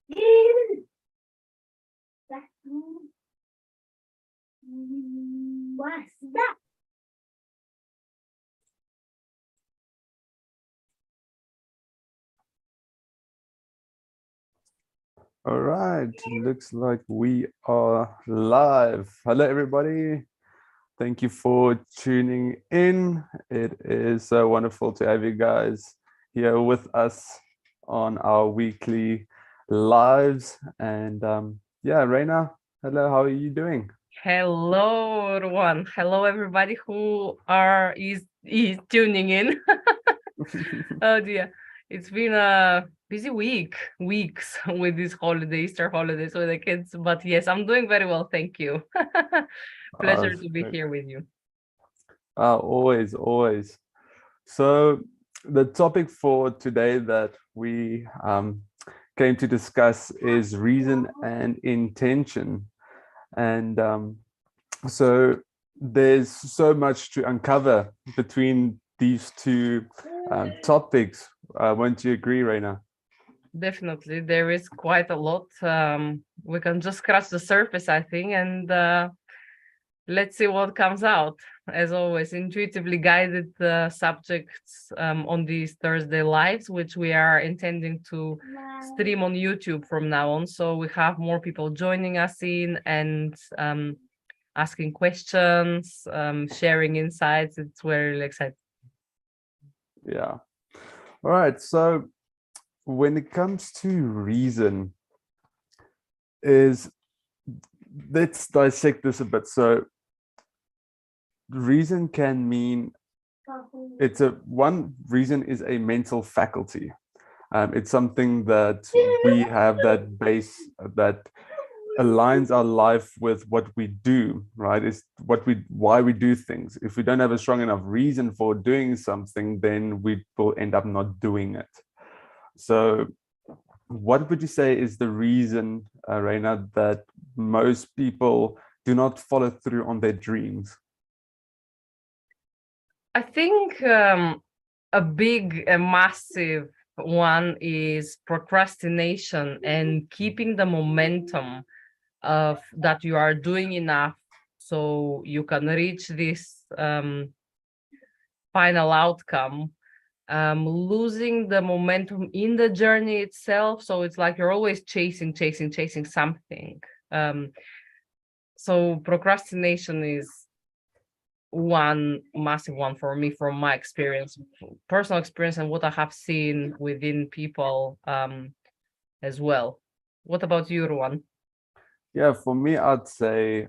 All right, looks like we are live. Hello, everybody. Thank you for tuning in. It is so wonderful to have you guys here with us on our weekly lives. And yeah, Reina, hello, how are you doing? Hello, everyone. Hello, everybody who is tuning in. Oh dear, it's been a busy weeks with this holiday, Easter holidays with the kids. But yes, I'm doing very well, thank you. Uh, Pleasure to be here with you. always, always. So the topic for today that we came to discuss is reason and intention. And so there's so much to uncover between these two topics. Won't you agree, Reina? Definitely, there is quite a lot. We can just scratch the surface, I think, and let's see what comes out. As always, intuitively guided subjects on these Thursday lives, which we are intending to stream on YouTube from now on. So we have more people joining us in and asking questions, sharing insights. It's very exciting. Yeah. All right. So when it comes to reason, is let's dissect this a bit. So reason can mean one reason is a mental faculty. It's something that we have that base that aligns our life with what we do, right? It's why we do things. If we don't have a strong enough reason for doing something, then we will end up not doing it. So what would you say is the reason, Reina, that most people do not follow through on their dreams? I think a massive one is procrastination and keeping the momentum of that you are doing enough so you can reach this final outcome. Losing the momentum in the journey itself, so it's like you're always chasing something. So procrastination is one massive one for me from my experience, personal experience, and what I have seen within people as well. What about you, Ruan? Yeah, for me, I'd say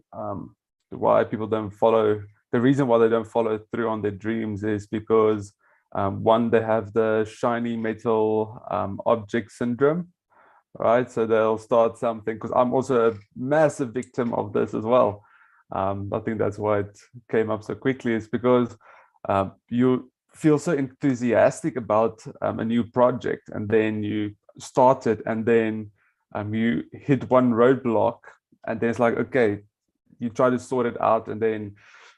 why people don't follow, the reason why they don't follow through on their dreams is because one, they have the shiny metal object syndrome, right? So they'll start something, because I'm also a massive victim of this as well. I think that's why it came up so quickly, is because you feel so enthusiastic about a new project, and then you start it, and then you hit one roadblock, and then it's like, okay, you try to sort it out, and then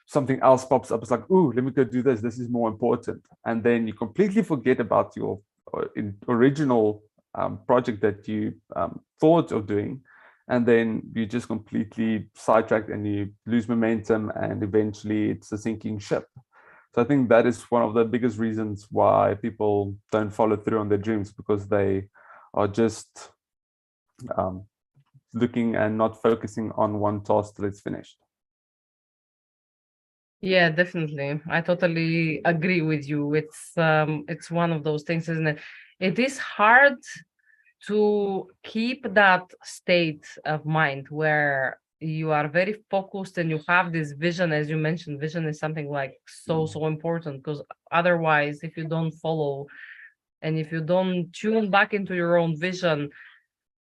something else pops up. It's like, ooh, let me go do this. This is more important. And then you completely forget about your original project that you thought of doing. And then you just completely sidetracked and you lose momentum, and eventually it's a sinking ship. So I think that is one of the biggest reasons why people don't follow through on their dreams, because they are just um, looking and not focusing on one task till it's finished. Yeah, definitely. I totally agree with you. It's one of those things, isn't it? It is hard to keep that state of mind where you are very focused and you have this vision. As you mentioned, vision is something like so important, because otherwise, if you don't follow and if you don't tune back into your own vision,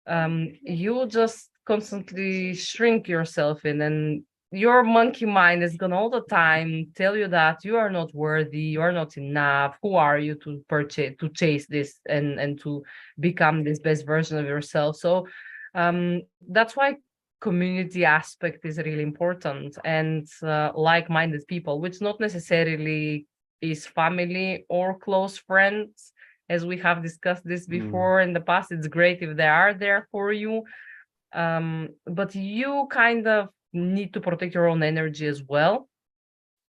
you just constantly shrink yourself in, and your monkey mind is gonna all the time tell you that you are not worthy, you are not enough. Who are you to chase this and to become this best version of yourself? So that's why community aspect is really important, and like-minded people, which not necessarily is family or close friends. as we have discussed this Mm. before in the past. It's great if they are there for you, but you kind of need to protect your own energy as well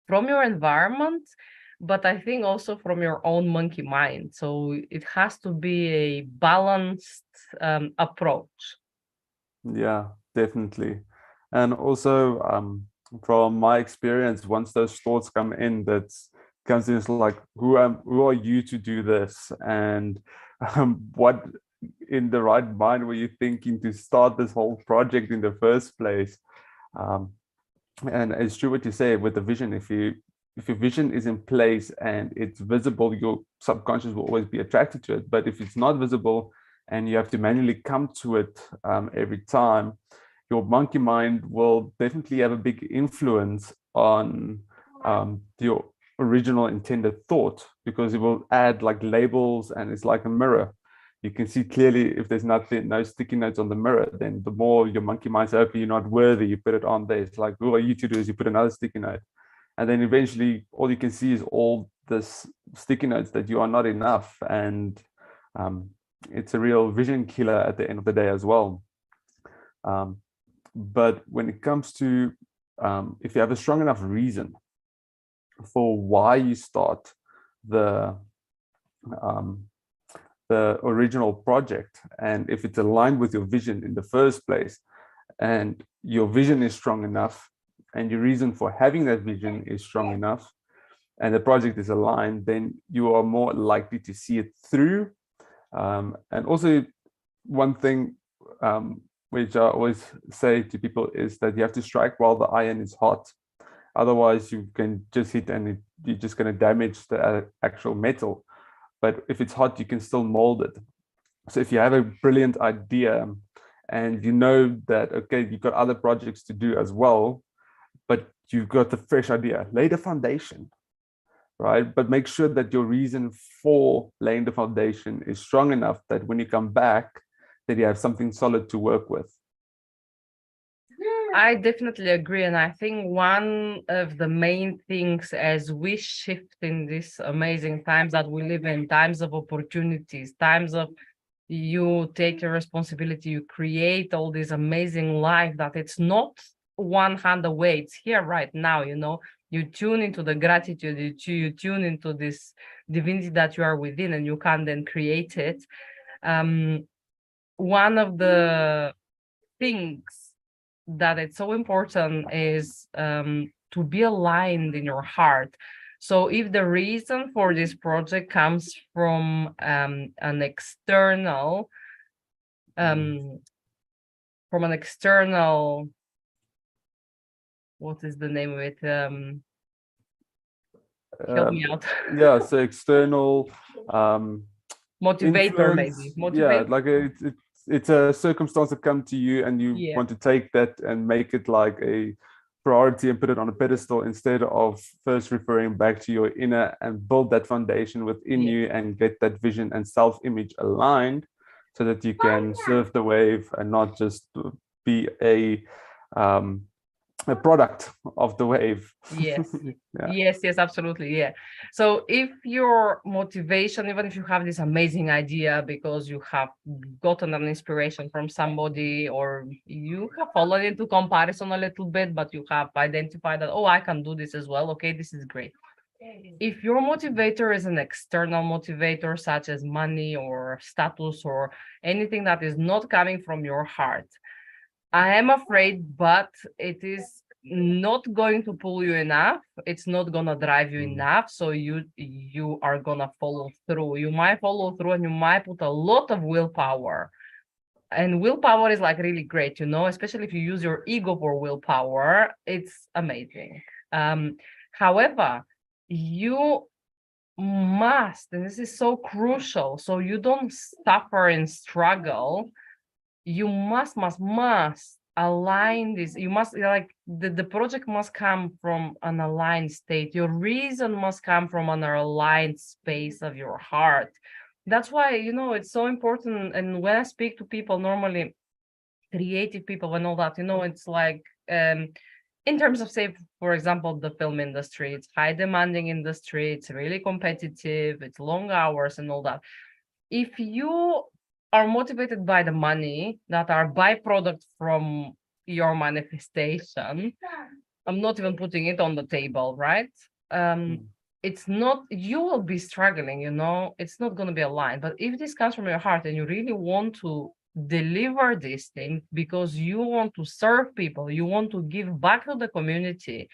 from your environment, but I think also from your own monkey mind. So it has to be a balanced approach. Yeah, definitely. And also, from my experience, once those thoughts come in, that comes in, it's like, who are you to do this? And what in the right mind were you thinking to start this whole project in the first place? Um, and it's true what you say with the vision. If your vision is in place and it's visible, your subconscious will always be attracted to it. But if it's not visible and you have to manually come to it every time, your monkey mind will definitely have a big influence on your original intended thought, because it will add like labels, and it's like a mirror. You can see clearly if there's no sticky notes on the mirror, then the more your monkey mind's hoping you're not worthy, you put it on there. It's like, who are you to do is you put another sticky note. And then eventually all you can see is all this sticky notes that you are not enough. And it's a real vision killer at the end of the day as well. But when it comes to, if you have a strong enough reason for why you start the original project, and if it's aligned with your vision in the first place, and your vision is strong enough, and your reason for having that vision is strong enough, and the project is aligned, then you are more likely to see it through. And also, one thing which I always say to people is that you have to strike while the iron is hot. Otherwise, you can just hit and you're just going to damage the actual metal. But if it's hot, you can still mold it. So if you have a brilliant idea and you know that, okay, you've got other projects to do as well, but you've got the fresh idea, lay the foundation, right? But make sure that your reason for laying the foundation is strong enough that when you come back, that you have something solid to work with. I definitely agree. And I think one of the main things as we shift in these amazing times that we live in, times of opportunities, times of you take your responsibility, you create all this amazing life that it's not one hand away, it's here right now, you tune into the gratitude, you tune into this divinity that you are within, and you can then create it. One of the things that it's so important is to be aligned in your heart. So if the reason for this project comes from an external what is the name of it, help me out. Yeah, so external motivator, influence, maybe yeah, motivate. like it's a circumstance that come to you, and you Yeah, want to take that and make it like a priority and put it on a pedestal, instead of first referring back to your inner and build that foundation within yeah. you and get that vision and self-image aligned, so that you can surf the wave and not just be a product of the wave. Yes. Yeah. Yes, absolutely. Yeah. So if your motivation, even if you have this amazing idea because you have gotten an inspiration from somebody, or you have fallen into comparison a little bit, but you have identified that, oh, I can do this as well. Okay, this is great. If your motivator is an external motivator, such as money or status or anything that is not coming from your heart, I am afraid, but it is not going to pull you enough. It's not gonna drive you enough. So you are gonna follow through. You might follow through and you might put a lot of willpower. And willpower is like really great, especially if you use your ego for willpower, it's amazing. However, you must, and this is so crucial, so you don't suffer and struggle, you must align this. You must, like, the project must come from an aligned state. Your reason must come from an aligned space of your heart. That's why, it's so important. And when I speak to people, normally creative people and all that, it's like in terms of, say, for example, the film industry, it's high demanding industry, it's really competitive, it's long hours and all that. If you are motivated by the money that are byproduct from your manifestation, I'm not even putting it on the table, right? Mm. It's not, you will be struggling, you know, it's not going to be aligned. But if this comes from your heart and you really want to deliver this thing because you want to serve people, you want to give back to the community,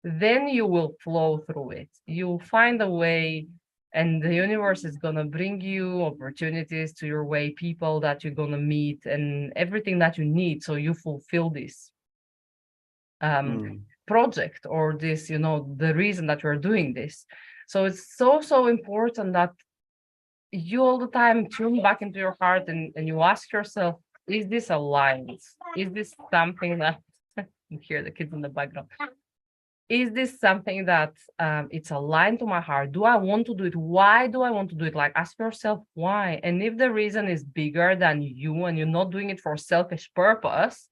then you will flow through it. You'll find a way, and the universe is going to bring you opportunities to your way, people that you're going to meet, and everything that you need so you fulfill this Mm. project, or this, you know, the reason that you're doing this. So it's so important that you all the time tune back into your heart, and you ask yourself, is this aligned? Is this something that you hear the kids in the background? Is this something that it's aligned to my heart? Do I want to do it? Why do I want to do it? Like, ask yourself why. And if the reason is bigger than you and you're not doing it for selfish purpose,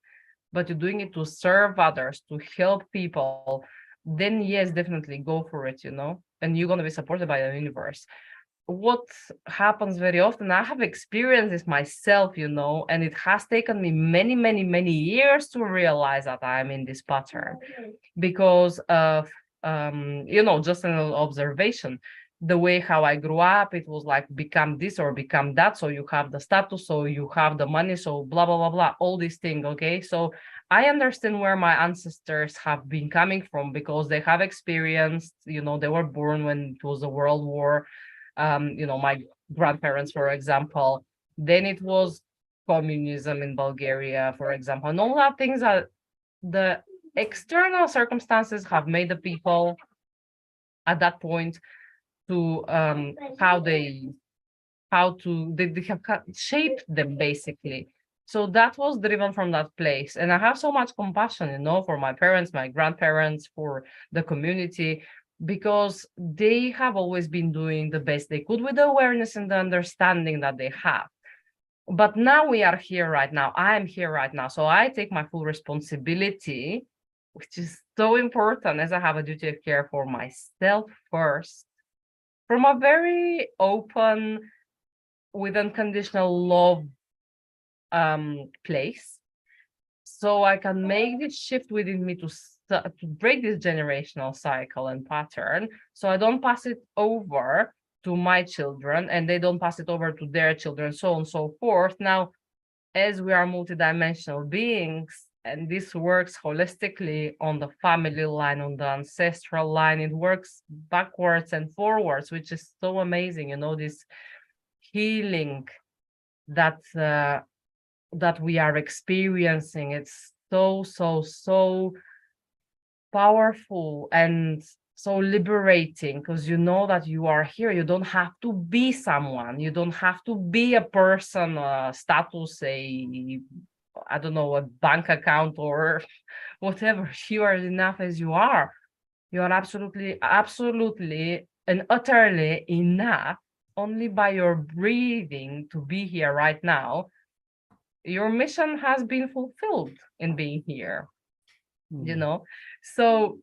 but you're doing it to serve others, to help people, then yes, definitely go for it, you know, and you're going to be supported by the universe. What happens very often, I have experienced this myself, you know, and it has taken me many years to realize that I'm in this pattern because of you know, just an observation, the way how I grew up, it was like become this or become that, so you have the status, so you have the money, so blah blah blah blah, all these things. Okay, so I understand where my ancestors have been coming from because they have experienced, you know, they were born when it was a world war. You know, my grandparents, for example, then it was communism in Bulgaria, for example, and all that things are the external circumstances have made the people at that point to they have shaped them basically. So that was driven from that place, and I have so much compassion, you know, for my parents, my grandparents, for the community, because they have always been doing the best they could with the awareness and the understanding that they have. But now we are here right now. I am here right now, so I take my full responsibility, which is so important, as I have a duty of care for myself first, from a very open, with unconditional love place, so I can make this shift within me to break this generational cycle and pattern, so I don't pass it over to my children and they don't pass it over to their children, so on and so forth. Now, as we are multidimensional beings, and this works holistically on the family line, on the ancestral line, it works backwards and forwards, which is so amazing, you know, this healing that that we are experiencing. It's so powerful and so liberating, because you know that you are here. You don't have to be someone, you don't have to be a person, a status, I don't know, a bank account or whatever. You are enough as you are. You are absolutely and utterly enough, only by your breathing to be here right now. Your mission has been fulfilled in being here, you Mm. know. So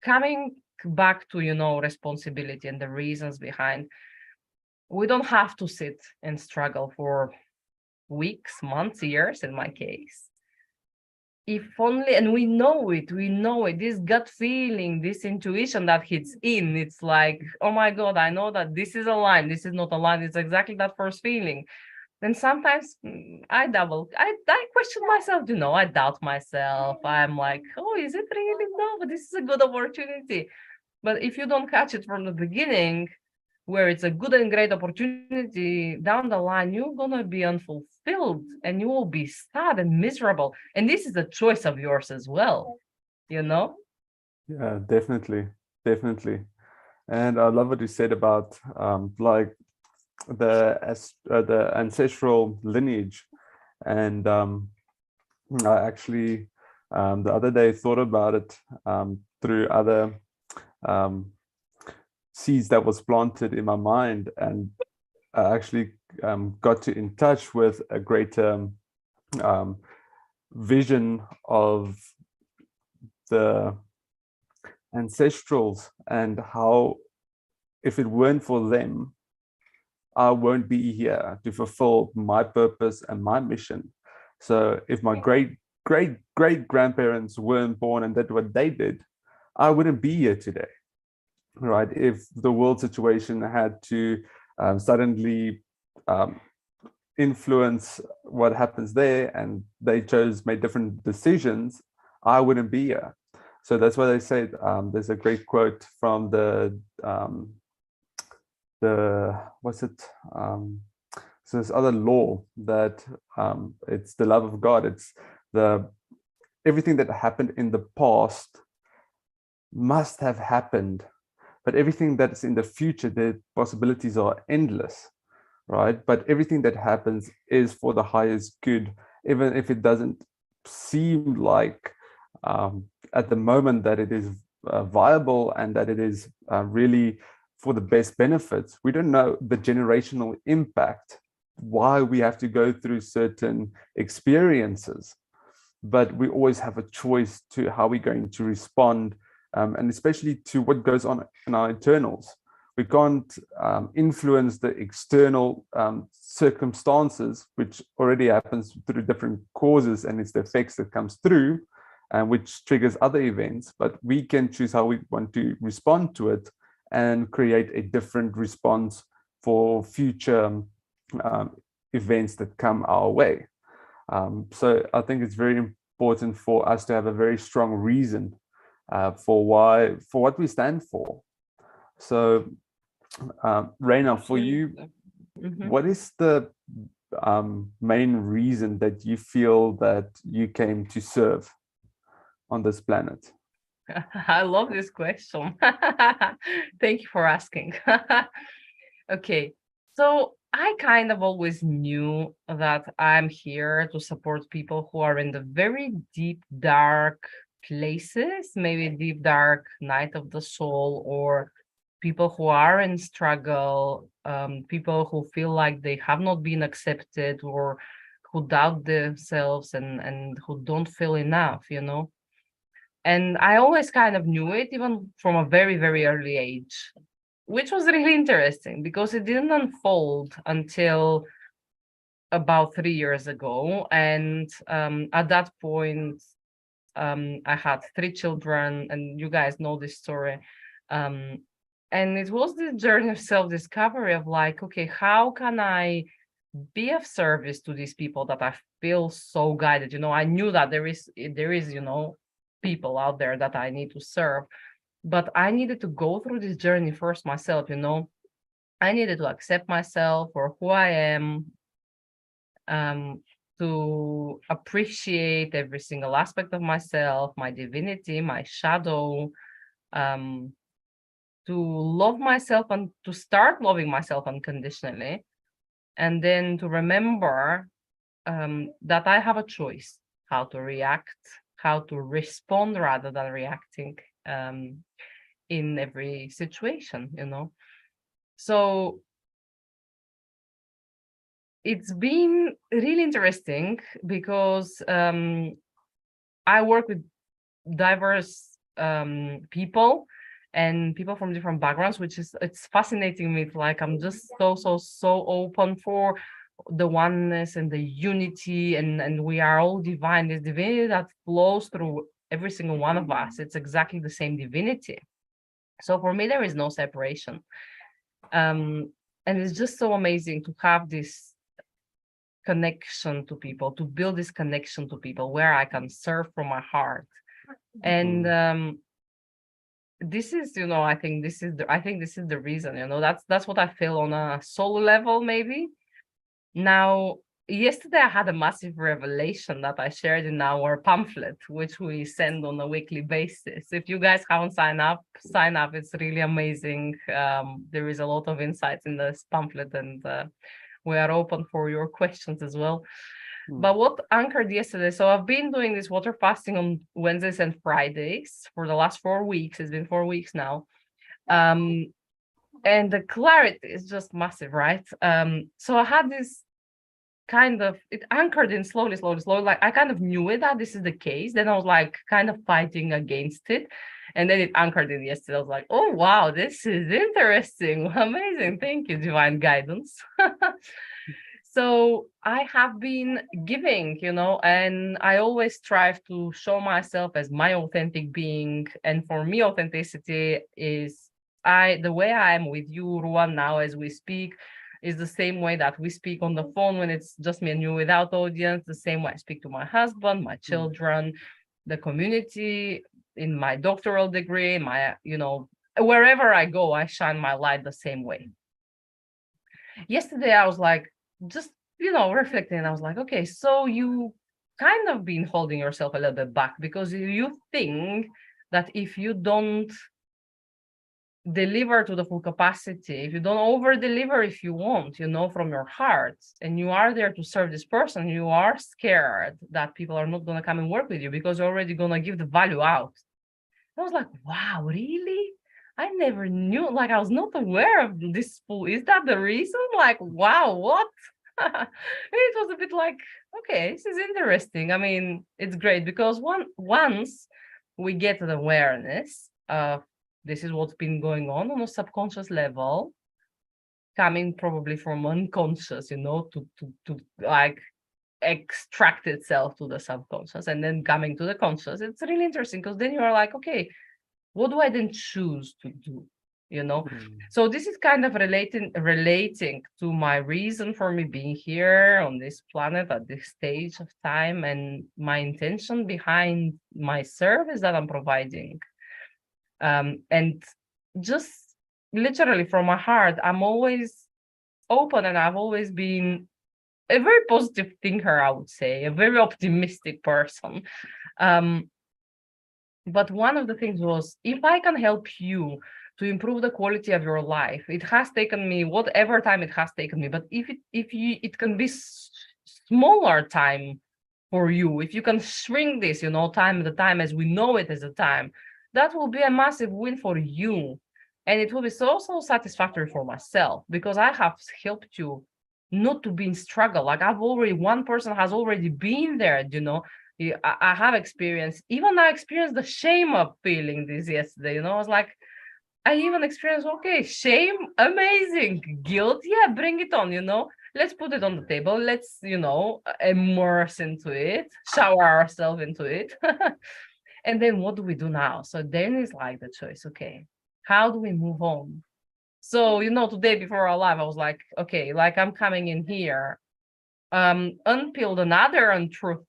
coming back to, you know, responsibility and the reasons behind, we don't have to sit and struggle for weeks, months, years in my case. If only, and we know it, this gut feeling, this intuition that hits in, it's like, oh my God, I know that this is a line, this is not a line, it's exactly that first feeling. Then sometimes I question myself, you know, I doubt myself. I'm like, oh, is it really? No, but this is a good opportunity. But if you don't catch it from the beginning, where it's a good and great opportunity, down the line, you're going to be unfulfilled and you will be sad and miserable. And this is a choice of yours as well, you know? Yeah, definitely. And I love what you said about like the ancestral lineage. And I actually the other day thought about it through other seeds that was planted in my mind, and I actually got in touch with a great vision of the ancestrals and how if it weren't for them, I won't be here to fulfill my purpose and my mission. So if my great grandparents weren't born and did what they did, I wouldn't be here today, right? If the world situation had to suddenly um, influence what happens there and they made different decisions, I wouldn't be here. So that's why they say there's a great quote from the what's it so this other law that it's the love of God. It's the everything that happened in the past must have happened, but everything that's in the future, the possibilities are endless, right? But everything that happens is for the highest good, even if it doesn't seem like at the moment that it is viable and that it is really for the best benefits. We don't know the generational impact, why we have to go through certain experiences, but we always have a choice to how we're going to respond, and especially to what goes on in our internals. We can't influence the external circumstances, which already happens through different causes, and it's the effects that comes through, which triggers other events. But we can choose how we want to respond to it and create a different response for future events that come our way. So I think it's very important for us to have a very strong reason for what we stand for. So, Reina, for you, what is the main reason that you feel that you came to serve on this planet? I love this question. Thank you for asking. Okay, so I kind of always knew that I'm here to support people who are in the very deep, dark places, maybe deep, dark night of the soul, or people who are in struggle, people who feel like they have not been accepted, or who doubt themselves and who don't feel enough, you know. And I always kind of knew it, even from a very, very early age, which was really interesting because it didn't unfold until about 3 years ago. And at that point, I had 3 children, and you guys know this story. And it was the journey of self-discovery of like, okay, how can I be of service to these people that I feel so guided? You know, I knew that there is, you know, people out there that I need to serve, but I needed to go through this journey first myself, you know. I needed to accept myself for who I am, to appreciate every single aspect of myself, my divinity, my shadow, um, to love myself and to start loving myself unconditionally, and then to remember that I have a choice how to react, how to respond rather than reacting in every situation, you know. So it's been really interesting because I work with diverse people and people from different backgrounds, which is, it's fascinating me. Like, I'm just so open for the oneness and the unity, and we are all divine. This divinity that flows through every single one of us. It's exactly the same divinity. So for me, there is no separation. And it's just so amazing to have this connection to people, to build this connection to people where I can serve from my heart. And this is, you know, I think this is the reason, you know. That's what I feel on a soul level, maybe. Now, yesterday I had a massive revelation that I shared in our pamphlet, which we send on a weekly basis. If you guys haven't signed up, sign up. It's really amazing. There is a lot of insights in this pamphlet, and we are open for your questions as well. But what anchored yesterday, so I've been doing this water fasting on Wednesdays and Fridays for the last 4 weeks. It's been 4 weeks now. And the clarity is just massive, right? So I had this kind of, it anchored in slowly, slowly, slowly. Like I kind of knew it that this is the case. Then I was like kind of fighting against it. And then it anchored in yesterday. I was like, oh wow, this is interesting. Amazing. Thank you, divine guidance. So I have been giving, and I always strive to show myself as my authentic being. And for me, authenticity is the way I am with you, Ruan, now as we speak, is the same way that we speak on the phone when it's just me and you without audience, the same way I speak to my husband, my children, the community, in my doctoral degree, wherever I go, I shine my light the same way. Yesterday, I was like, just, reflecting, and I was like, okay, so you kind of been holding yourself a little bit back because you think that if you don't deliver to the full capacity, if you don't over deliver, if you want, from your heart, and you are there to serve this person, you are scared that people are not going to come and work with you because you're already going to give the value out. I was like, wow, really? I never knew, like, I was not aware of this full. Is that the reason? Like, wow, what? It was a bit like, okay, this is interesting. I mean, it's great because once we get an awareness of this is what's been going on a subconscious level, coming probably from unconscious, to like extract itself to the subconscious and then coming to the conscious. It's really interesting because then you are like, okay, what do I then choose to do? So this is kind of relating to my reason for me being here on this planet at this stage of time, and my intention behind my service that I'm providing. And just literally from my heart, I'm always open, and I've always been a very positive thinker, I would say, a very optimistic person. But one of the things was, if I can help you to improve the quality of your life, it has taken me whatever time it has taken me. But if it can be smaller time for you, if you can shrink this, time at a time as we know it as a time, that will be a massive win for you. And it will be so satisfactory for myself because I have helped you not to be in struggle. Like one person has already been there, I have experienced, even I experienced the shame of feeling this yesterday, I was like, I even experienced, okay, shame, amazing, guilt, yeah, bring it on, let's put it on the table, let's, immerse into it, shower ourselves into it. And then what do we do now? So then it's like the choice, okay, how do we move on? So, today before our live, I was like, okay, like I'm coming in here, unpeeled another untruth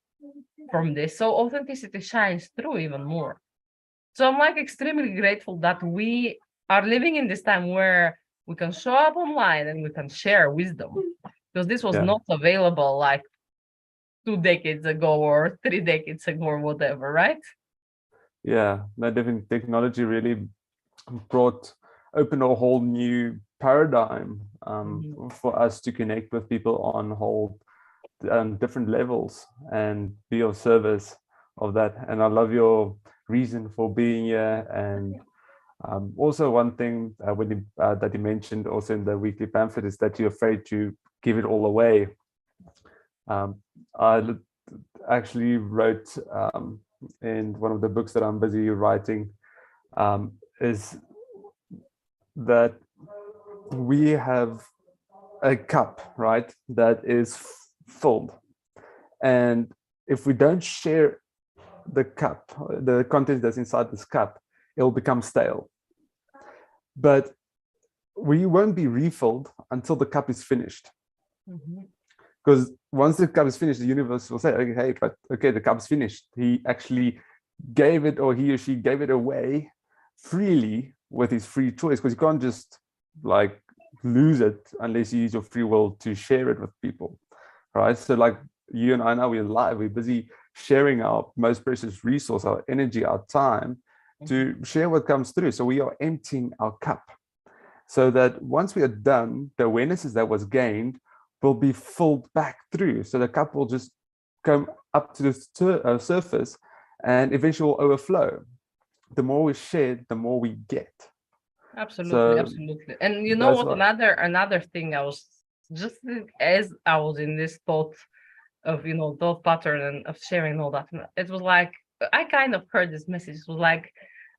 from this. So authenticity shines through even more. So I'm like extremely grateful that we are living in this time where we can show up online and we can share wisdom, because this was not available like 2 decades ago or 3 decades ago or whatever, right? Yeah, no, definitely technology really opened a whole new paradigm for us to connect with people on whole different levels and be of service of that. And I love your reason for being here. And also one thing that you mentioned also in the weekly pamphlet is that you're afraid to give it all away. I actually wrote in one of the books that I'm busy writing is that we have a cup, right, that is filled, and if we don't share the cup, the content that's inside this cup, it will become stale. But we won't be refilled until the cup is finished. Because once the cup is finished, the universe will say, okay, but okay, the cup's finished. He actually gave it, or he or she gave it away freely with his free choice, because you can't just like lose it unless you use your free will to share it with people, right? So like you and I now, we're live, we're busy sharing our most precious resource, our energy, our time, to share what comes through. So we are emptying our cup, so that once we are done, the awarenesses that was gained will be filled back through. So the cup will just come up to the surface and eventually will overflow. The more we share, the more we get. Absolutely, absolutely. And you know what, another thing I was just as I was in this thought of, thought pattern and of sharing all that, it was like I kind of heard this message. It was like,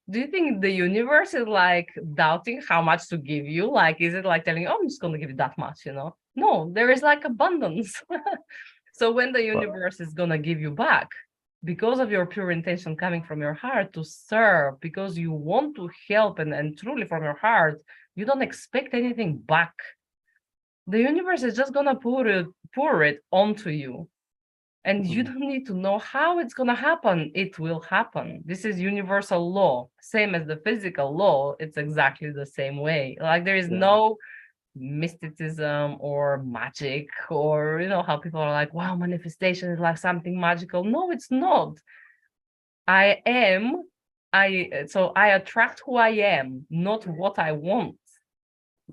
do you think the universe is like doubting how much to give you? Like, is it like telling you, oh, I'm just going to give you that much, No, there is like abundance. So when the But universe is going to give you back, because of your pure intention coming from your heart to serve, because you want to help and truly from your heart, you don't expect anything back. The universe is just going to pour it onto you. And you mm, don't need to know how it's going to happen. It will happen. This is universal law. Same as the physical law. It's exactly the same way. Like there is yeah. no mysticism or magic, or how people are like, wow, manifestation is like something magical. No, it's not. I am, I attract who I am, not what I want.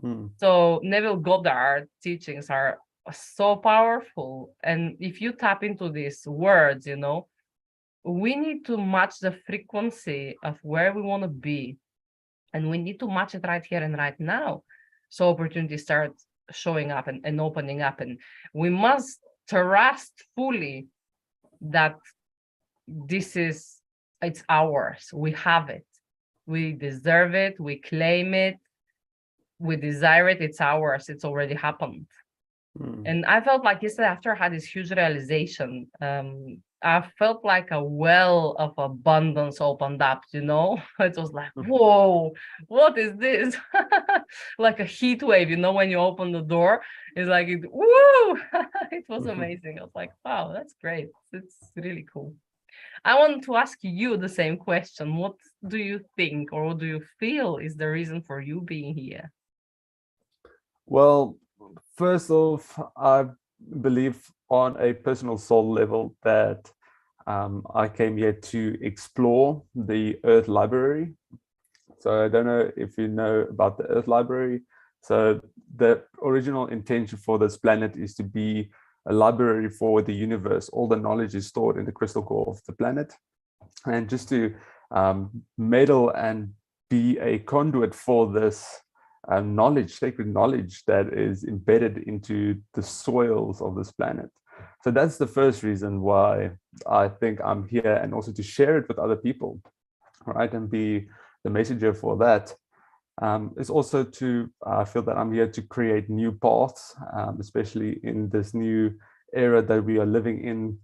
Mm, So Neville Goddard teachings are so powerful. And if you tap into these words, we need to match the frequency of where we want to be. And we need to match it right here and right now. So opportunities start showing up and opening up. And we must trust fully that it's ours. We have it. We deserve it. We claim it. We desire it. It's ours. It's already happened. mm, And I felt like yesterday after I had this huge realization, I felt like a well of abundance opened up, It was like, whoa, what is this? Like a heat wave, when you open the door, it's like, woo! It was amazing. I was like, wow, that's great. It's really cool. I want to ask you the same question. What do you think, or what do you feel is the reason for you being here? Well, first off, I believe on a personal soul level that I came here to explore the Earth Library. So I don't know if you know about the Earth Library. So the original intention for this planet is to be a library for the universe. All the knowledge is stored in the crystal core of the planet. And just to meddle and be a conduit for this knowledge, sacred knowledge that is embedded into the soils of this planet. So that's the first reason why I think I'm here, and also to share it with other people, right, and be the messenger for that. Is also to feel that I'm here to create new paths, especially in this new era that we are living in,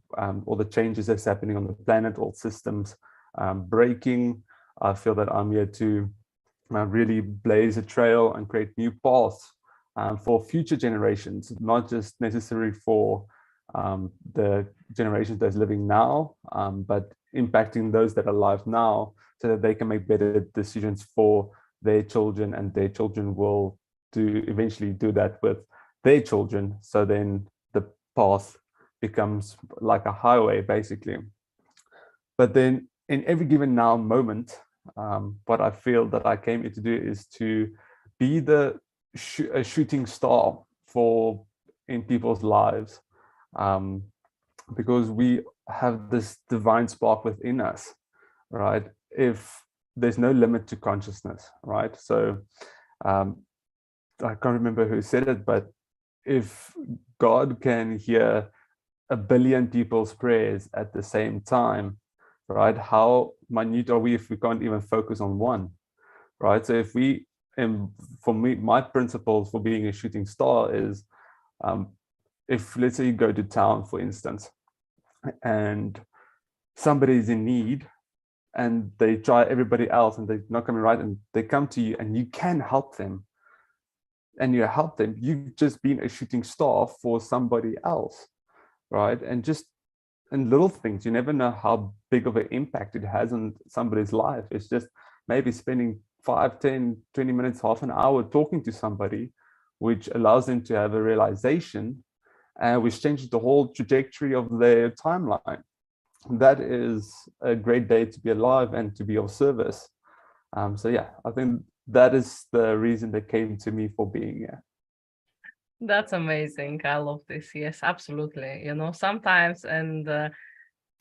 all the changes that's happening on the planet, all systems breaking. I feel that I'm here to really blaze a trail and create new paths for future generations, not just necessary for the generations that's living now, but impacting those that are alive now, so that they can make better decisions for their children, and their children will eventually do that with their children. So then the path becomes like a highway, basically. But then in every given now moment, what I feel that I came here to do is to be a shooting star for in people's lives, um, because we have this divine spark within us, right? If there's no limit to consciousness, right? So um, I can't remember who said it, but if God can hear a billion people's prayers at the same time, right? How minute are we if we can't even focus on one, right? So if we, and for me, my principles for being a shooting star is, if let's say you go to town, for instance, and somebody is in need, and they try everybody else and they're not coming right, and they come to you and you can help them, and you help them, you've just been a shooting star for somebody else, right? And just in little things, you never know how big of an impact it has on somebody's life. It's just maybe spending 5, 10, 20 minutes, half an hour talking to somebody, which allows them to have a realization, and which changes the whole trajectory of their timeline. That is a great day to be alive and to be of service. So yeah, I think that is the reason that came to me for being here. That's amazing. I love this. Yes, absolutely. Sometimes, and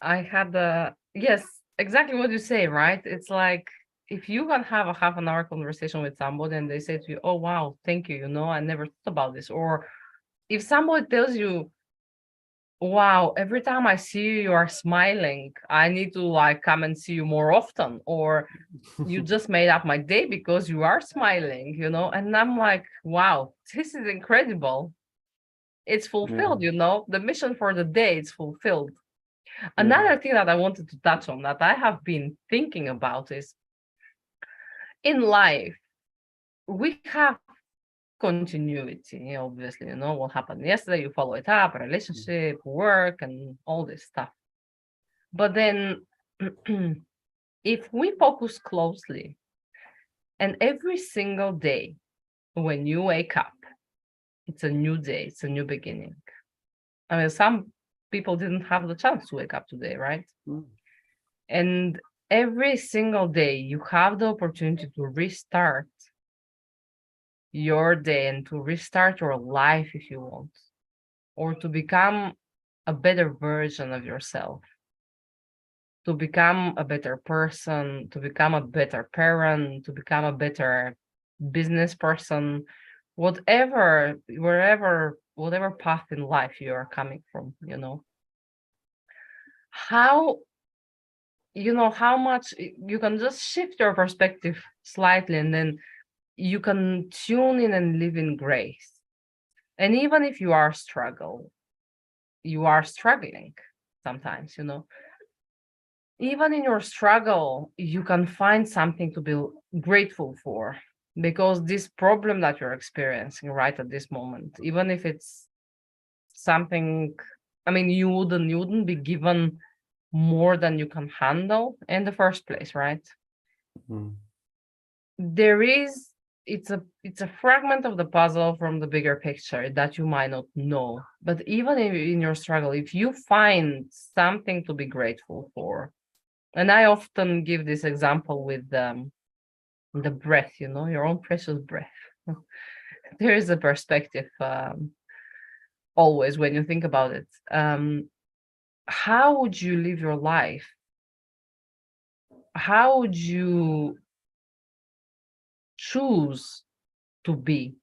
I had yes, exactly what you say, right? It's like if you can have a half an hour conversation with somebody and they say to you, oh, wow, thank you, I never thought about this. Or if somebody tells you, wow, every time I see you, you are smiling, I need to like come and see you more often, or you just made up my day because you are smiling, you know? And I'm like, wow, this is incredible. It's Yeah. fulfilled, you know, the mission for the day is fulfilled. Yeah. Another thing that I wanted to touch on that I have been thinking about is in life, we have continuity, obviously, you know, what happened yesterday, you follow it up, relationship, work, and all this stuff. But then if we focus closely and every single day when you wake up, it's a new day, it's a new beginning. I mean, some people didn't have the chance to wake up today, right? Mm. And every single day you have the opportunity to restart your day and to restart your life if you want, or to become a better version of yourself, to become a better person, to become a better parent, to become a better business person, whatever, wherever, whatever path in life you are coming from, you know. How, you know, how much you can just shift your perspective slightly, and then you can tune in and live in grace. And even if you are you are struggling sometimes, you know, even in your struggle, you can find something to be grateful for, because this problem that you're experiencing right at this moment, even if it's something, I mean, you wouldn't be given more than you can handle in the first place, right? Mm. There is, it's a fragment of the puzzle from the bigger picture that you might not know. But even in your struggle, if you find something to be grateful for, and I often give this example with the breath, you know, your own precious breath. There is a perspective, always when you think about it. How would you live your life? How would you choose to be?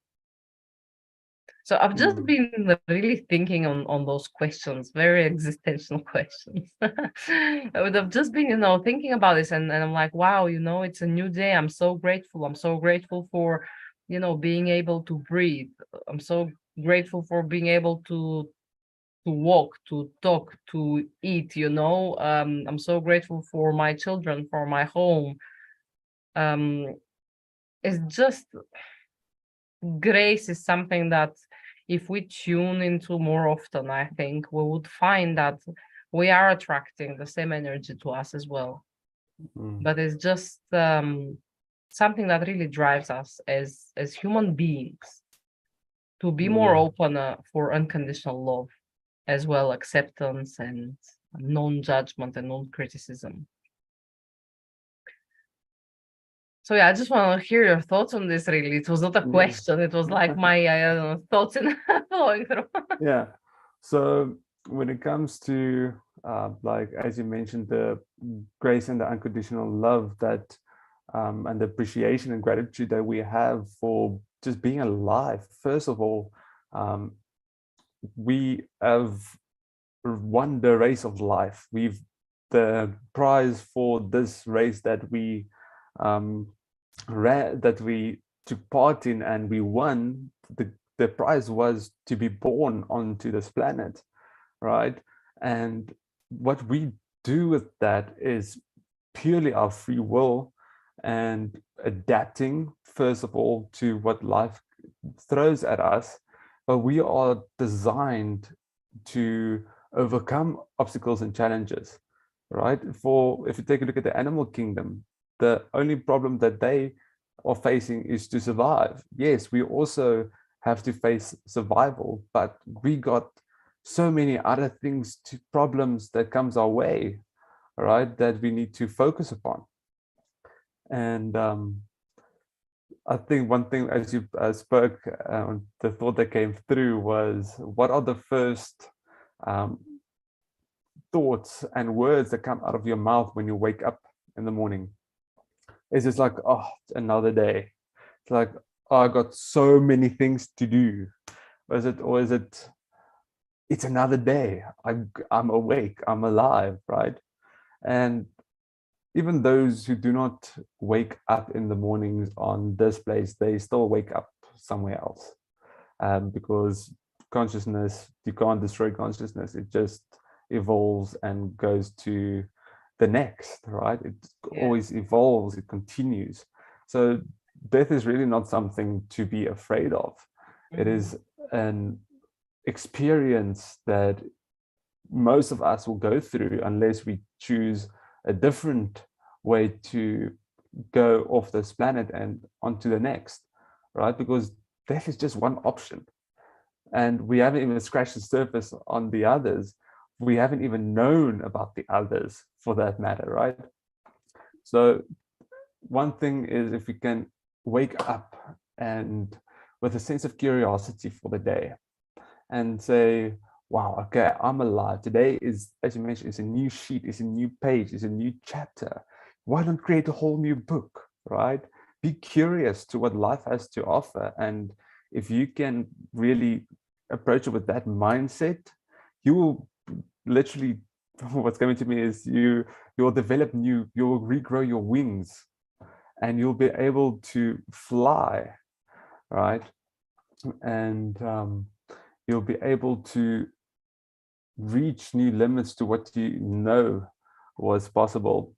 So I've just Mm. been really thinking on those questions, very existential questions. I would have just been, you know, thinking about this, and I'm like, wow, you know, it's a new day. I'm so grateful. I'm so grateful for, you know, being able to breathe. I'm so grateful for being able to walk, to talk, to eat, you know. I'm so grateful for my children, for my home. Um, it's just grace is something that if we tune into more often, I think we would find that we are attracting the same energy to us as well. Mm. But it's just something that really drives us as human beings to be more Yeah. open for unconditional love, as well acceptance and non-judgment and non-criticism. So yeah, I just want to hear your thoughts on this. Really, it was not a Yeah. question; it was like my thoughts in flowing through. Yeah. So when it comes to like as you mentioned, the grace and the unconditional love that and the appreciation and gratitude that we have for just being alive. First of all, um, we have won the race of life. We've the prize for this race that we um, that we took part in and we won. The prize was to be born onto this planet, right? And what we do with that is purely our free will and adapting, first of all, to what life throws at us. But we are designed to overcome obstacles and challenges, right? For if you take a look at the animal kingdom, the only problem that they are facing is to survive. Yes, we also have to face survival, but we got so many other things to problems that comes our way, right, that we need to focus upon. And I think one thing as you spoke, the thought that came through was, what are the first um, thoughts and words that come out of your mouth when you wake up in the morning? It's just like, oh, another day. It's like, oh, I got so many things to do. Or is it, it's another day. I'm awake, I'm alive, right? And even those who do not wake up in the mornings on this place, they still wake up somewhere else. Because consciousness, you can't destroy consciousness. It just evolves and goes to the next, right? It Yeah. always evolves, it continues. So death is really not something to be afraid of. It Mhm. is an experience that most of us will go through unless we choose a different way to go off this planet and onto the next, right? Because death is just one option. And we haven't even scratched the surface on the others. We haven't even known about the others for that matter, right? So one thing is if we can wake up and with a sense of curiosity for the day and say, wow, okay, I'm alive. Today is, as you mentioned, is a new sheet, is a new page, is a new chapter. Why not create a whole new book, right? Be curious to what life has to offer. And if you can really approach it with that mindset, you will literally, what's coming to me is you'll develop new, you'll regrow your wings and you'll be able to fly, right? And you'll be able to reach new limits to what you know was possible.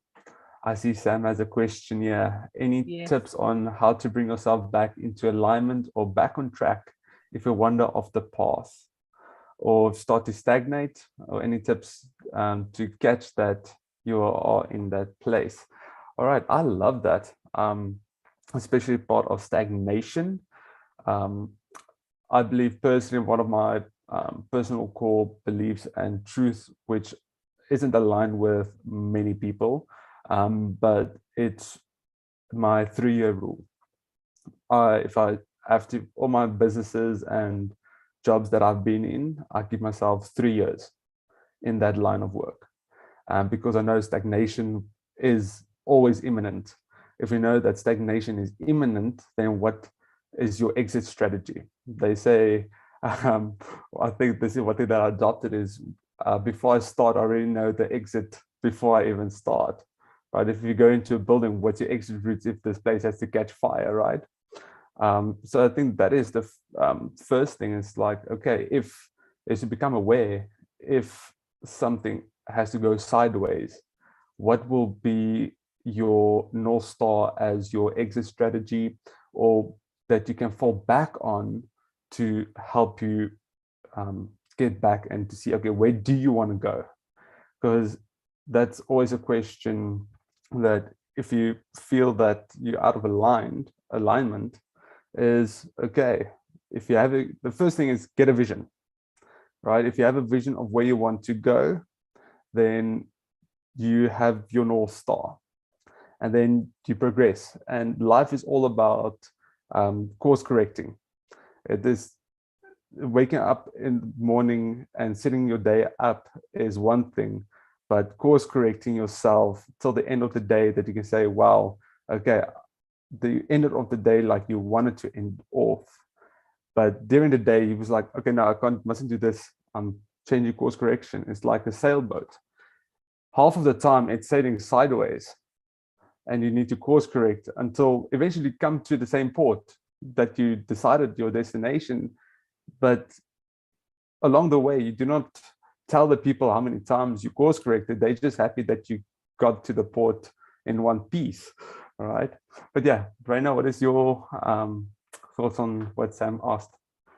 I see Sam has a question here. Any Yes. tips on how to bring yourself back into alignment or back on track if you wander off the path or start to stagnate? Or any tips to catch that you are in that place? All right, I love that, especially part of stagnation. Um, I believe personally one of my personal core beliefs and truths, which isn't aligned with many people, but it's my 3-year rule. If I have to, all my businesses and jobs that I've been in, I give myself 3 years in that line of work, because I know stagnation is always imminent. If you know that stagnation is imminent, then what is your exit strategy? They say, um, I think this is one thing that I adopted is before I start, I already know the exit before I even start, right? If you go into a building, what's your exit route if this place has to catch fire, right? So I think that is the first thing is like, okay, if is to become aware if something has to go sideways, what will be your North Star as your exit strategy or that you can fall back on to help you get back and to see, okay, where do you want to go? Because that's always a question that if you feel that you're out of alignment is okay. If you have the first thing is get a vision, right? If you have a vision of where you want to go, then you have your North Star and then you progress. And life is all about course correcting. It is waking up in the morning and setting your day up is one thing, but course correcting yourself till the end of the day that you can say, wow, okay, the end of the day like you wanted to end off. But during the day, he was like, okay, no, I can't, mustn't do this. I'm changing course correction. It's like a sailboat. Half of the time it's sailing sideways and you need to course correct until eventually you come to the same port that you decided your destination. But along the way, you do not tell the people how many times you course corrected. They're just happy that you got to the port in one piece. All right. But yeah, Raina, what is your thoughts on what Sam asked?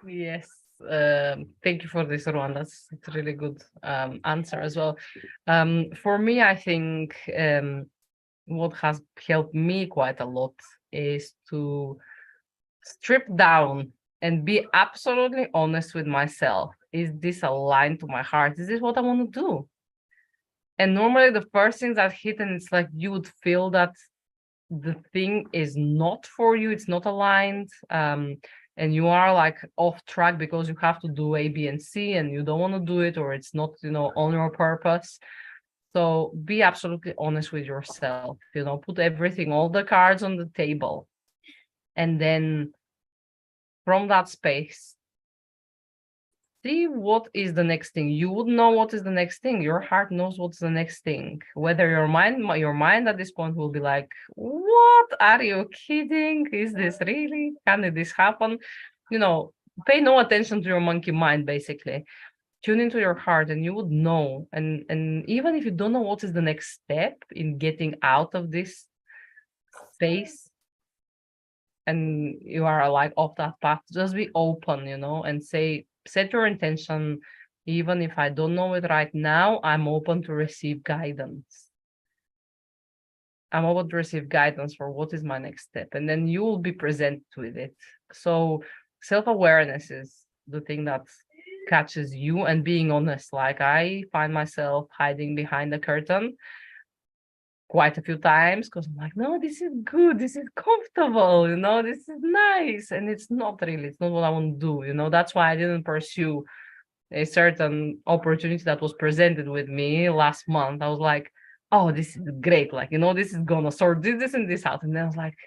Yes. Thank you for this, Rowan. That's a really good answer as well. For me, I think what has helped me quite a lot is to strip down and be absolutely honest with myself. Is this aligned to my heart? Is this what I want to do? And normally the first things that hit, and it's like you would feel that the thing is not for you, it's not aligned, and you are like off track because you have to do A, B, and C, and you don't want to do it, or it's not, on your purpose. So be absolutely honest with yourself, put everything, all the cards on the table. And then from that space, see what is the next thing. You would know what is the next thing. Your heart knows what's the next thing. Whether your mind at this point will be like, what, are you kidding? Is this really, can this happen? Pay no attention to your monkey mind, basically. Tune into your heart and you would know. And even if you don't know what is the next step in getting out of this space, and you are like off that path, just be open, and set your intention. Even if I don't know it right now, I'm open to receive guidance. I'm open to receive guidance for what is my next step, and then you will be present with it. So self-awareness is the thing that catches you, and being honest. Like, I find myself hiding behind the curtain quite a few times because I'm like, no, this is good, this is comfortable, this is nice. And it's not what I want to do. That's why I didn't pursue a certain opportunity that was presented with me last month. I was like, oh, this is great. Like, this is gonna sort this and this out. And then I was like,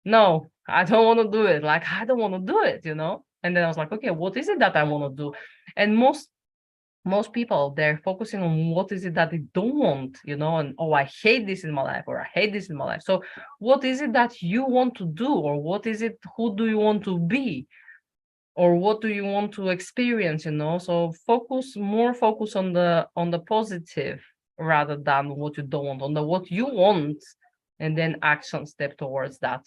no, I don't want to do it. Like, I don't want to do it. And then I was like, okay, what is it that I want to do? And most people, they're focusing on what is it that they don't want, and, oh, I hate this in my life, or I hate this in my life. So what is it that you want to do? Or what is it, who do you want to be? Or what do you want to experience? So focus on the positive, rather than what you don't want, on the what you want, and then action step towards that.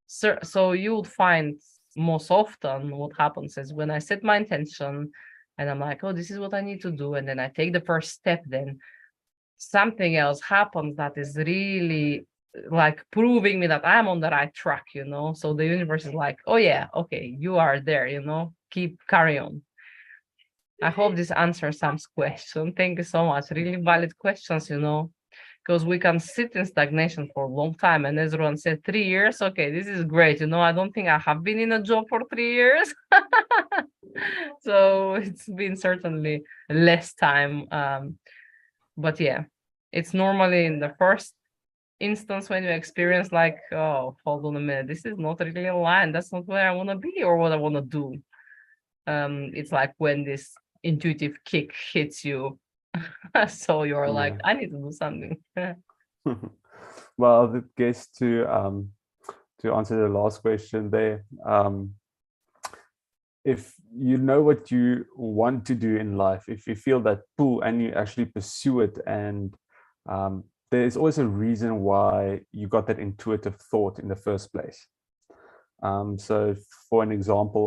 So you would find most often what happens is, when I set my intention and I'm like, oh, this is what I need to do, and then I take the first step, then something else happens that is really like proving me that I'm on the right track. So the universe is like, oh yeah, okay, you are there, carry on. I hope this answers Sam's question. Thank you so much. Really valid questions, because we can sit in stagnation for a long time. And as Ron said, 3 years, okay, this is great. I don't think I have been in a job for 3 years. So it's been certainly less time. But yeah, it's normally in the first instance when you experience like, oh, hold on a minute, this is not really aligned. That's not where I want to be or what I want to do. It's like when this intuitive kick hits you. So you're like, I need to do something. Well, I guess to answer the last question there, if you know what you want to do in life, if you feel that pull and you actually pursue it, and there's always a reason why you got that intuitive thought in the first place. So for an example,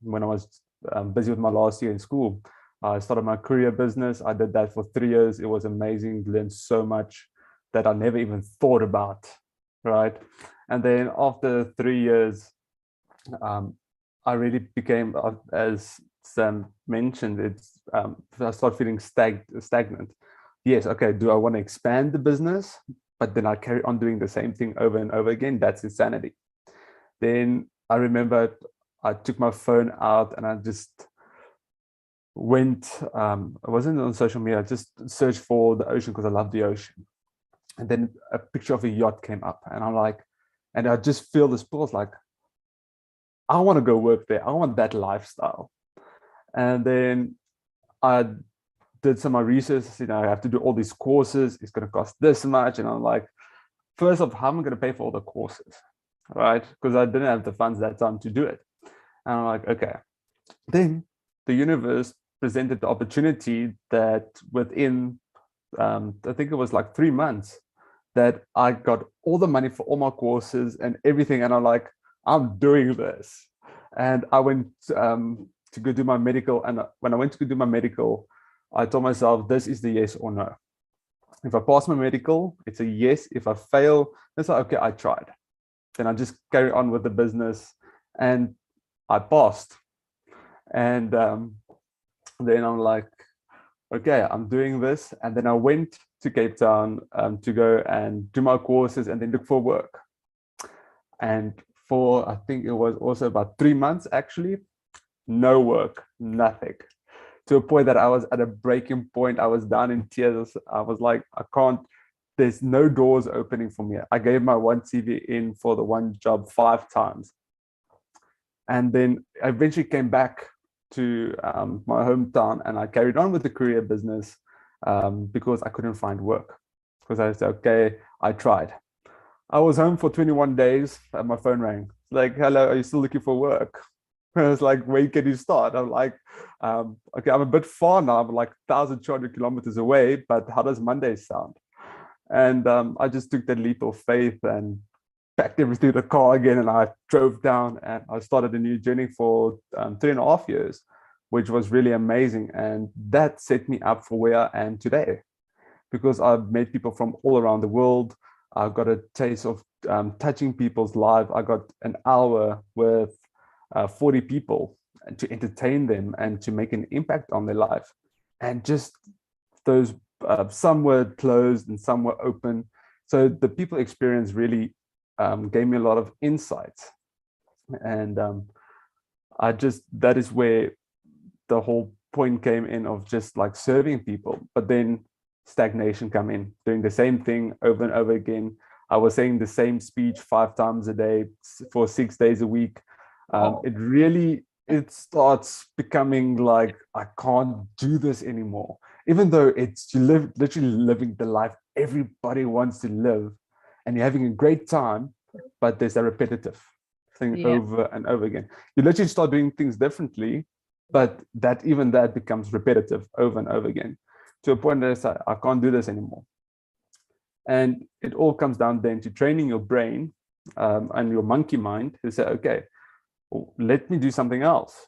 when I was busy with my last year in school, I started my career business. I did that for 3 years. It was amazing, learned so much that I never even thought about, right? And then after 3 years, I really became, as Sam mentioned, I started feeling stagnant. Yes, okay, do I want to expand the business? But then I carry on doing the same thing over and over again. That's insanity. Then I remember I took my phone out and I just went, I wasn't on social media, I just searched for the ocean because I love the ocean. And then a picture of a yacht came up and I'm like, and I just feel this pull, like, I want to go work there. I want that lifestyle. And then I did some of my research. I have to do all these courses. It's going to cost this much. And I'm like, first off, how am I going to pay for all the courses? Right? Because I didn't have the funds that time to do it. And I'm like, okay. Then the universe presented the opportunity that within, I think it was like 3 months, that I got all the money for all my courses and everything. And I'm like, I'm doing this. And I went to go do my medical. And when I went to go do my medical, I told myself, this is the yes or no. If I pass my medical, it's a yes. If I fail, it's like, okay, I tried. Then I just carry on with the business. And I passed. And then I'm like, okay, I'm doing this. And then I went to Cape Town to go and do my courses and then look for work. And for, I think it was also about 3 months, actually, no work, nothing. To a point that I was at a breaking point. I was down in tears. I was like, I can't, there's no doors opening for me. I gave my one CV in for the one job 5 times. And then I eventually came back to my hometown, and I carried on with the courier business because I couldn't find work. Because I said, okay, I tried. I was home for 21 days and my phone rang. Like, hello, are you still looking for work? I was like, where can you start? I'm like, okay, I'm a bit far now. I'm like 1,200 kilometers away, but how does Monday sound? And I just took that leap of faith and packed everything in the car again. And I drove down and I started a new journey for 3.5 years, which was really amazing. And that set me up for where I am today, because I've met people from all around the world. I got a taste of touching people's lives. I got an hour with 40 people to entertain them and to make an impact on their life. And just those, some were closed and some were open. So the people experience really gave me a lot of insights. And that is where the whole point came in of just like serving people. But then stagnation come in, doing the same thing over and over again. I was saying the same speech 5 times a day for 6 days a week. It starts becoming like, I can't do this anymore. Even though literally living the life everybody wants to live, and you're having a great time, but there's a repetitive thing over and over again. You literally start doing things differently, but that becomes repetitive over and over again, to a point that I can't do this anymore. And it all comes down then to training your brain and your monkey mind to say, okay, let me do something else.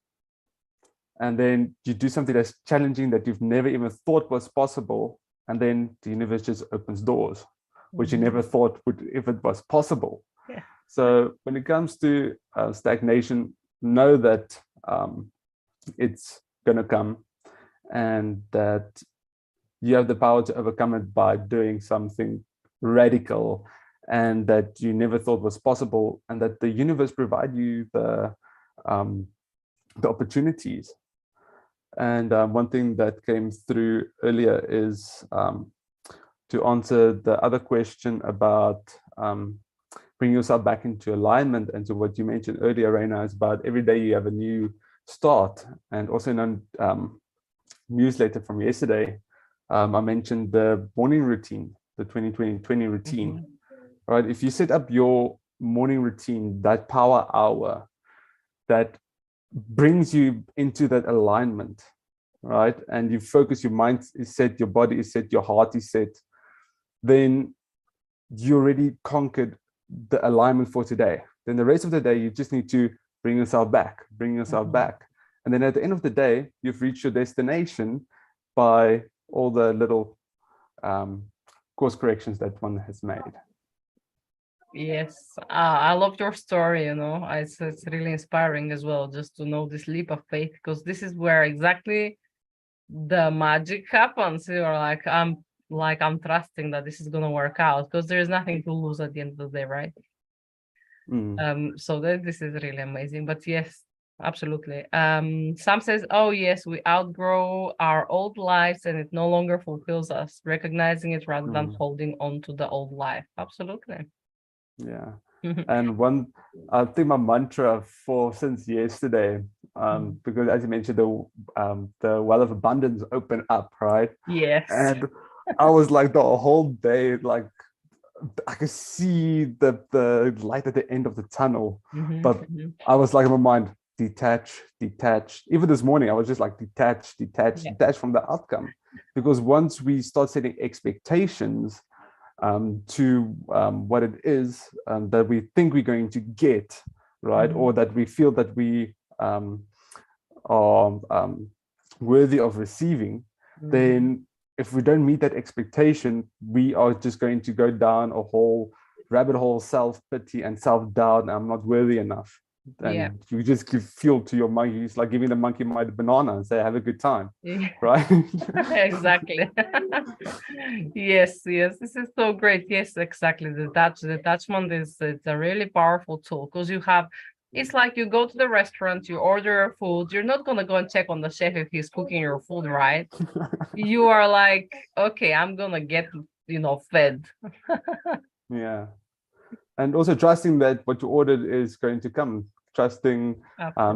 And then you do something that's challenging that you've never even thought was possible. And then the universe just opens doors, which you never thought if it was possible. Yeah. So when it comes to stagnation, know that it's going to come, and that you have the power to overcome it by doing something radical and that you never thought was possible, and that the universe provide you the opportunities. And one thing that came through earlier is to answer the other question about bring yourself back into alignment, and to what you mentioned earlier, Raina, is about every day you have a new start. And also in a newsletter from yesterday, I mentioned the morning routine, the 20-20-20 routine, right? If you set up your morning routine, that power hour that brings you into that alignment, right? And you focus, your mind is set, your body is set, your heart is set, then you already conquered the alignment for today. Then the rest of the day, you just need to bring yourself back. And then at the end of the day, you've reached your destination by all the little course corrections that one has made. Yes, I love your story, it's really inspiring as well, just to know this leap of faith, because this is where exactly the magic happens. You're I'm trusting that this is going to work out, because there's nothing to lose at the end of the day, right? So this is really amazing. But yes, absolutely. Sam says, oh yes, we outgrow our old lives and it no longer fulfills us, recognizing it rather than holding on to the old life. Absolutely. Yeah. And I think my mantra since yesterday, because as you mentioned, the well of abundance opened up, right? Yes. And I was like the whole day, like I could see the light at the end of the tunnel, but I was like in my mind, detach. Even this morning, I was just like detach from the outcome, because once we start setting expectations to what it is that we think we're going to get, right, or that we feel that we are worthy of receiving, then if we don't meet that expectation, we are just going to go down a whole rabbit hole, self-pity and self-doubt, and I'm not worthy enough. And you just give fuel to your monkey. It's like giving the monkey my banana and say, have a good time. Right? Exactly. Yes, this is so great. Yes, exactly. The detachment it's a really powerful tool, because it's like you go to the restaurant, you order your food, you're not going to go and check on the chef if he's cooking your food, right? You are like, okay, I'm going to get, fed. Yeah. And also trusting that what you ordered is going to come. Trusting.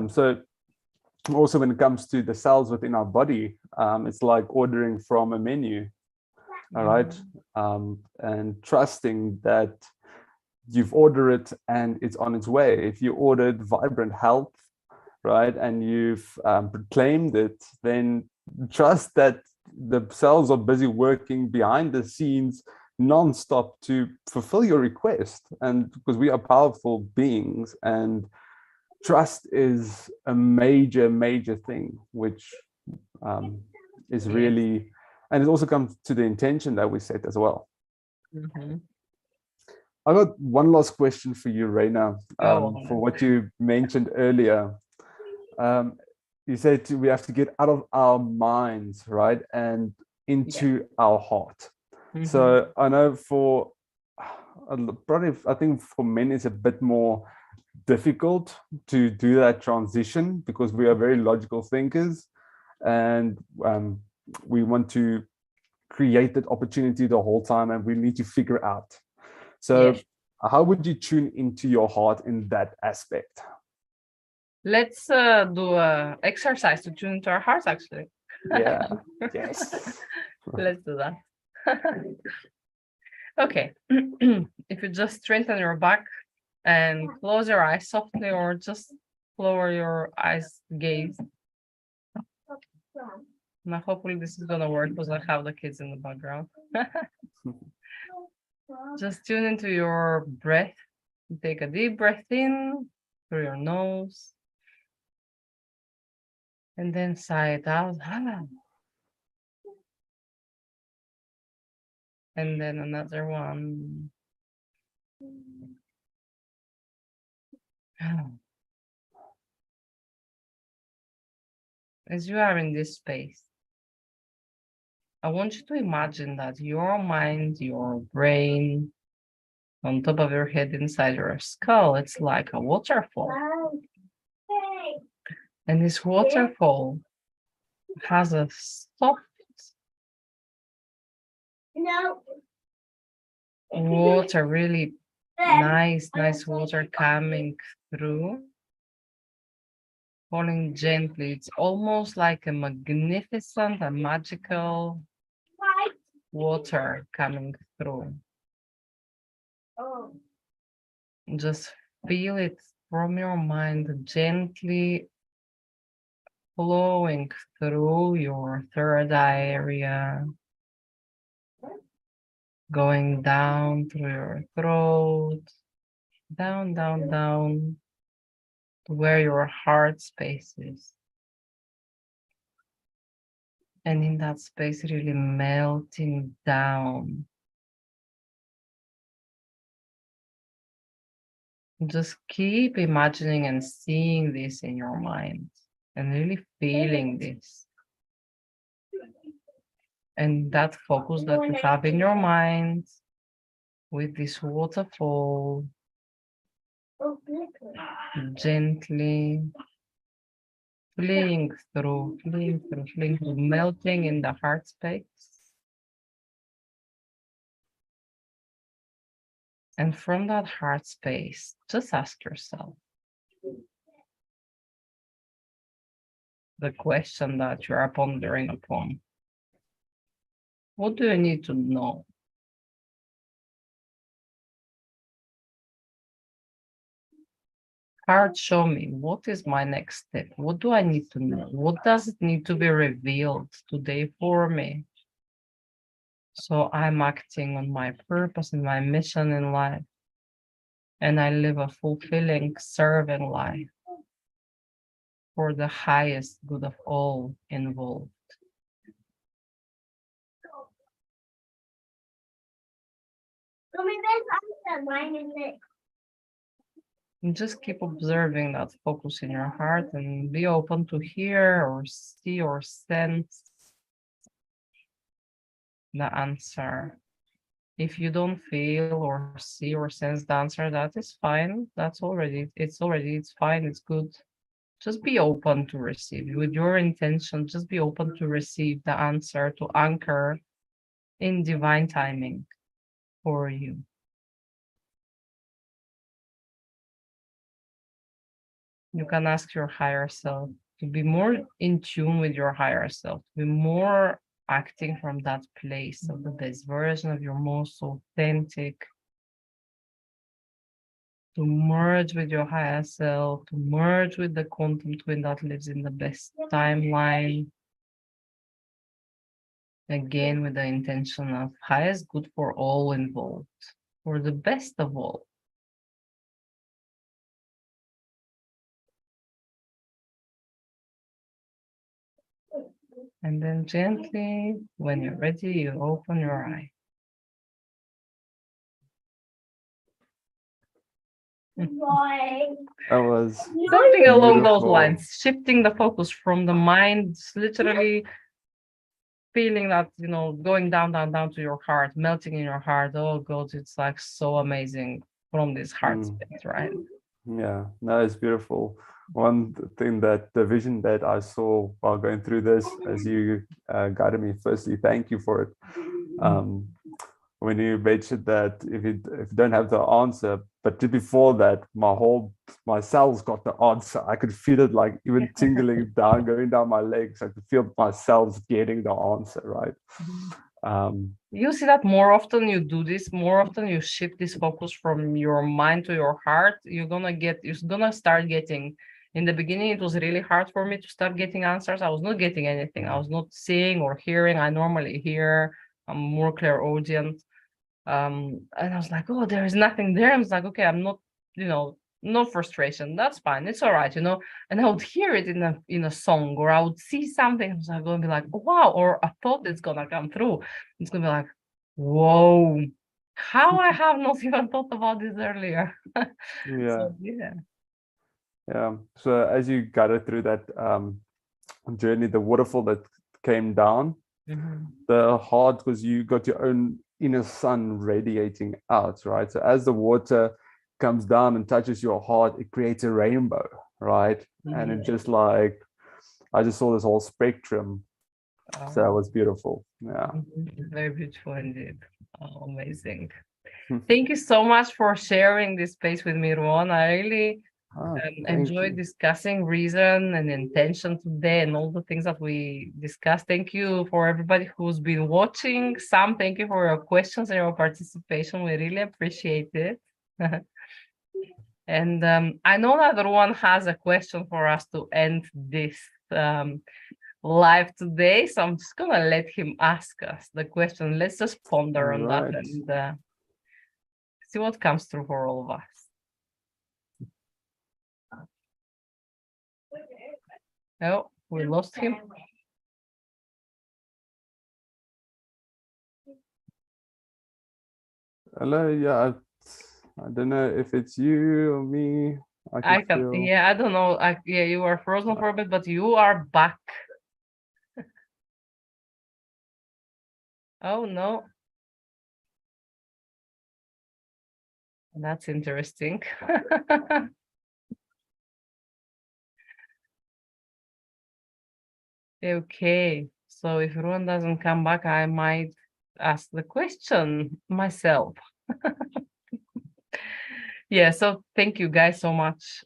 So also when it comes to the cells within our body, it's like ordering from a menu. All right. And trusting that you've ordered it and it's on its way. If you ordered vibrant health, right, and you've proclaimed it, then trust that the cells are busy working behind the scenes non-stop to fulfill your request. And because we are powerful beings, and trust is a major thing, which is really, and it also comes to the intention that we set as well. I got one last question for you, Reina, for what you mentioned earlier. You said we have to get out of our minds, right, and into our heart. So I know for probably, I think for men it's a bit more difficult to do that transition because we are very logical thinkers, and we want to create that opportunity the whole time, and we need to figure out. So how would you tune into your heart in that aspect? Let's do a exercise to tune into our hearts, actually. Yeah. Yes. Let's do that. Okay. If you just straighten your back and close your eyes softly, or just lower your eyes gaze. Now, hopefully this is gonna work because I have the kids in the background. Just tune into your breath. Take a deep breath in through your nose. And then sigh it out. And then another one. As you are in this space, I want you to imagine that your mind, your brain, on top of your head, inside your skull, it's like a waterfall. And this waterfall has a soft water, really nice water coming through, falling gently. It's almost like a magnificent, a magical water coming through. Just feel it from your mind, gently flowing through your third eye area, going down through your throat, down to where your heart space is. And in that space, really melting down. Just keep imagining and seeing this in your mind and really feeling this. And that focus that you have in your mind with this waterfall, gently fleeing through, melting in the heart space. And from that heart space, just ask yourself the question that you are pondering upon. What do you need to know? Heart, show me, what is my next step? What do I need to know? What does it need to be revealed today for me? So I'm acting on my purpose and my mission in life. And I live a fulfilling, serving life for the highest good of all involved. And just keep observing that focus in your heart and be open to hear or see or sense the answer. If you don't feel or see or sense the answer, that is fine. It's fine, it's good. Just be open to receive. With your intention, just be open to receive the answer, to anchor in divine timing for you. You can ask your higher self to be more in tune with your higher self, to be more acting from that place of the best version of your most authentic, to merge with your higher self, to merge with the quantum twin that lives in the best timeline. Again, with the intention of highest good for all involved, for the best of all. And then gently, when you're ready, you open your eye. That was Something along those beautiful. lines, shifting the focus from the mind, literally feeling that, going down, down, down to your heart, melting in your heart. Oh God, it's like so amazing from this heart space, right? Yeah, no, it's beautiful. One thing that the vision that I saw while going through this, as you guided me, firstly, thank you for it. When you mentioned that if you don't have the answer, but just before that, my cells got the answer. I could feel it like even tingling down, going down my legs. I could feel my cells getting the answer, right? You see that more often you do this, more often you shift this focus from your mind to your heart, you're gonna start getting. In the beginning, it was really hard for me to start getting answers. I was not getting anything. I was not seeing or hearing. I normally hear. I'm more clairaudient. And I was like, oh, there is nothing there. I was like, okay, I'm not, no frustration. That's fine. It's all right, And I would hear it in a song, or I would see something. I was like, going to be like, oh, wow, or a thought is gonna come through. It's gonna be like, whoa, how I have not even thought about this earlier. Yeah. So, yeah. Yeah. So as you guided through that journey, the waterfall that came down, the heart, because you got your own inner sun radiating out, right? So as the water comes down and touches your heart, it creates a rainbow, right? And it just like, I just saw this whole spectrum. So that was beautiful. Yeah. Very beautiful indeed. Oh, amazing. Thank you so much for sharing this space with me, Ron. I really enjoyed discussing reason and intention today and all the things that we discussed. Thank you for everybody who's been watching. Sam, thank you for your questions and your participation. We really appreciate it. And I know that Ron has a question for us to end this live today. So I'm just going to let him ask us the question. Let's just ponder on that and see what comes through for all of us. Oh, we lost him. Hello, yeah, I don't know if it's you or me. I can yeah, I don't know. Yeah, you were frozen for a bit, but you are back. Oh no. That's interesting. Okay, so if Ruan doesn't come back, I might ask the question myself. Yeah, so thank you guys so much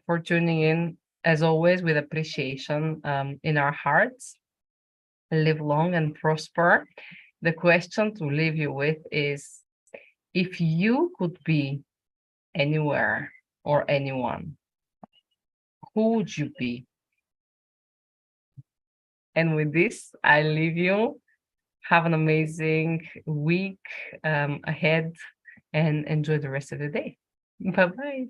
for tuning in, as always, with appreciation in our hearts. Live long and prosper. The question to leave you with is, if you could be anywhere or anyone, who would you be? And with this, I leave you. Have an amazing week ahead and enjoy the rest of the day. Bye-bye.